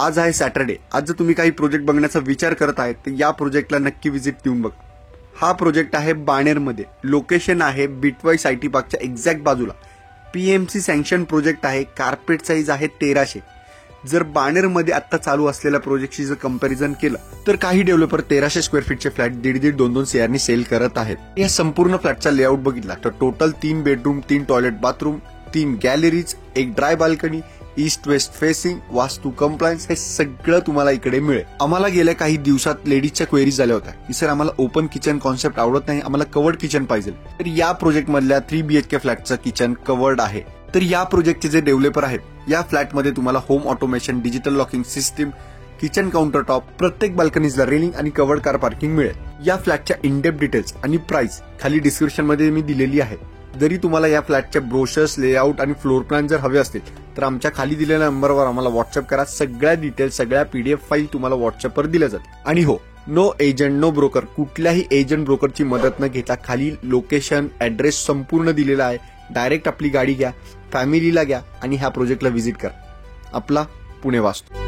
आज आहे सॅटर्डे. आज जर तुम्ही काही प्रोजेक्ट बघण्याचा विचार करत आहे तर या प्रोजेक्टला नक्की व्हिजिट देऊन बघा. हा प्रोजेक्ट आहे बाणेरमध्ये. लोकेशन आहे बिटवाईस आयटी पार्कच्या एक्झॅक्ट बाजूला. पीएमसी सँक्शन प्रोजेक्ट आहे. कार्पेट साईज आहे 1300. जर बाणेरमध्ये आता चालू असलेल्या प्रोजेक्टशी जर कंपॅरिझन केलं तर काही डेव्हलपर 1300 स्क्वेअर फीटचे फ्लॅट 1.5-2 CR सेल करत आहेत. या संपूर्ण फ्लॅटचा लेआउट बघितला तर total 3 bedroom, 3 toilet bathroom, 3 galleries, 1 dry balcony, east west facing, vastu compliance, हे सगळं तुम्हाला इकडे मिळेल. आम्हाला गेल्या काही दिवसात लेडीजच्या क्वेरीज झाल्या होत्या की सर आम्हाला ओपन किचन कॉन्सेप्ट आवडत नाही, आम्हाला कवर्ड किचन पाहिजे. तर या प्रोजेक्ट मधल्या 3 BHK फ्लॅटचं किचन कवर्ड आहे. तर या प्रोजेक्टचे जे डेव्हलपर आहेत या फ्लॅटमध्ये तुम्हाला home automation, digital locking system, kitchen counter top, प्रत्येक बाल्कनीजला रेलिंग आणि कवर्ड कार पार्किंग मिळेल. या फ्लॅटच्या इनडेप्थ डिटेल्स आणि प्राइस खाली डिस्क्रिप्शन मध्ये मी दिलेली आहे. जरी तुम्हाला या फ्लॅटच्या ब्रोशर्स, लेआउट आणि फ्लोर प्लॅन जर हवे असतील तर आमच्या खाली दिलेल्या नंबरवर आम्हाला व्हॉट्सअप करा. सगळ्या डिटेल्स, सगळ्या PDF फाईल तुम्हाला व्हॉट्सअपवर दिल्या जातील. आणि हो, नो एजंट, नो ब्रोकर, कुठल्याही एजंट ब्रोकरची मदत न घेता खाली लोकेशन, ऍड्रेस संपूर्ण दिलेला आहे. डायरेक्ट आपली गाडी घ्या, फॅमिलीला घ्या आणि ह्या प्रोजेक्टला व्हिजिट करा. आपला पुणे वास्तू.